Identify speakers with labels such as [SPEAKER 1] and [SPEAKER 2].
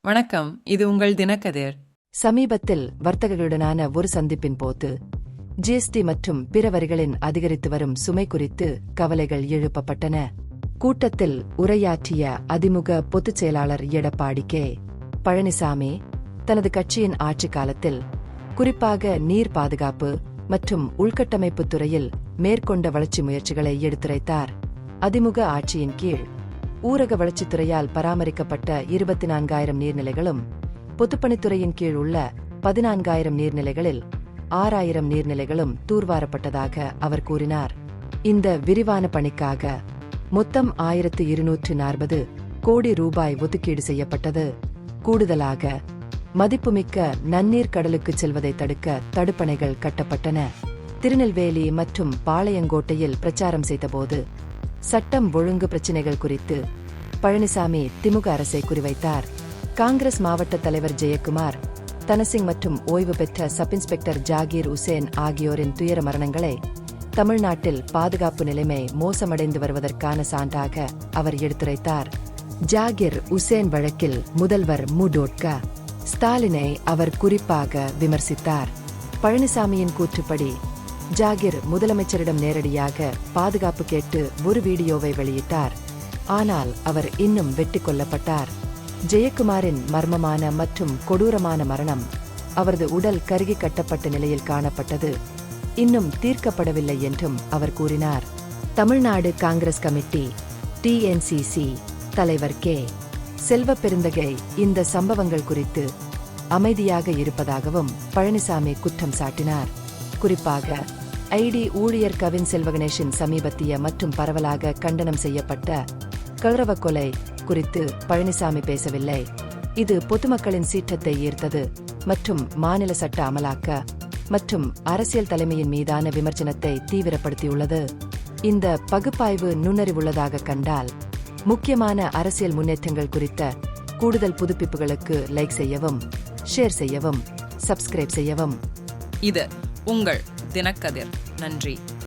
[SPEAKER 1] வணக்கம், இது உங்கள் தினக்கதிர்.
[SPEAKER 2] சமீபத்தில் வர்த்தகர்களுடனான ஒரு சந்திப்பின் போது ஜிஎஸ்டி மற்றும் பிற வரிகளின் அதிகரித்து வரும் சுமை குறித்து கவலைகள் எழுப்பப்பட்டன. கூட்டத்தில் உரையாற்றிய அதிமுக பொதுச் செயலாளர் எடப்பாடி கே. பழனிசாமி தனது கட்சியின் ஆட்சிக் காலத்தில் குறிப்பாக நீர் பாதுகாப்பு மற்றும் உள்கட்டமைப்பு துறையில் மேற்கொண்ட வளர்ச்சி முயற்சிகளை எடுத்துரைத்தார். அதிமுக ஆட்சியின் கீழ் ஊரக வளர்ச்சித்துறையால் பராமரிக்கப்பட்ட 24,000 நீர்நிலைகளும், பொதுப்பணித்துறையின் கீழ் உள்ள 14,000 நீர்நிலைகளில் 6,000 நீர்நிலைகளும் தூர்வாரப்பட்டதாக அவர் கூறினார். இந்த விரிவான பணிக்காக மொத்தம் 1,240 கோடி ரூபாய் ஒதுக்கீடு செய்யப்பட்டது. கூடுதலாக மதிப்புமிக்க நன்னீர் கடலுக்குச் செல்வதை தடுக்க தடுப்பணைகள் கட்டப்பட்டன. திருநெல்வேலி மற்றும் பாளையங்கோட்டையில் பிரச்சாரம் செய்தபோது சட்டம் ஒழுங்கு பிரச்சினைகள் குறித்து பழனிசாமி திமுக அரசை குறிவைத்தார். காங்கிரஸ் மாவட்ட தலைவர் ஜெயக்குமார், தனசிங் மற்றும் ஓய்வு பெற்ற சப் இன்ஸ்பெக்டர் ஜாகீர் உசேன் ஆகியோரின் துயர மரணங்களை தமிழ்நாட்டில் பாதுகாப்பு நிலைமை மோசமடைந்து வருவதற்கான சான்றாக அவர் எடுத்துரைத்தார். ஜாகீர் உசேன் வழக்கில் முதல்வர் மு.க. ஸ்டாலினை அவர் குறிப்பாக விமர்சித்தார். பழனிசாமியின் கூற்றுப்படி ஜாகீர் முதலமைச்சரிடம் நேரடியாக பாதுகாப்பு கேட்டு ஒரு வீடியோவை வெளியிட்டார். ஆனால் அவர் இன்னும் வெட்டிக் கொல்லப்பட்டார். ஜெயக்குமாரின் மர்மமான மற்றும் கொடூரமான மரணம், அவரது உடல் கருகி கட்டப்பட்ட நிலையில் காணப்பட்டது, இன்னும் தீர்க்கப்படவில்லை என்றும் அவர் கூறினார். தமிழ்நாடு காங்கிரஸ் கமிட்டி TNCC தலைவர் கே. செல்வப்பெருந்தகை இந்த சம்பவங்கள் குறித்து அமைதியாக இருப்பதாகவும் பழனிசாமி குற்றம் சாட்டினார். குறிப்பாக ஐடி ஊழியர் கவின் செல்வகணேஷின் சமீபத்திய மற்றும் பரவலாக கண்டனம் செய்யப்பட்ட கௌரவ கொலை குறித்து பழனிசாமி பேசவில்லை. இது பொதுமக்களின் சீற்றத்தை ஈர்த்தது மற்றும் மாநில சட்ட அமலாக்க மற்றும் அரசியல் தலைமையின் மீதான விமர்சனத்தை தீவிரப்படுத்தியுள்ளது. இந்த பகுப்பாய்வு நுண்ணறிவுள்ளதாக கண்டால் முக்கியமான அரசியல் முன்னேற்றங்கள் குறித்த கூடுதல் புதுப்பிப்புகளுக்கு லைக் செய்யவும், ஷேர் செய்யவும், சப்ஸ்கிரைப் செய்யவும்.
[SPEAKER 1] இது உங்கள் தினக்கதிர். நன்றி.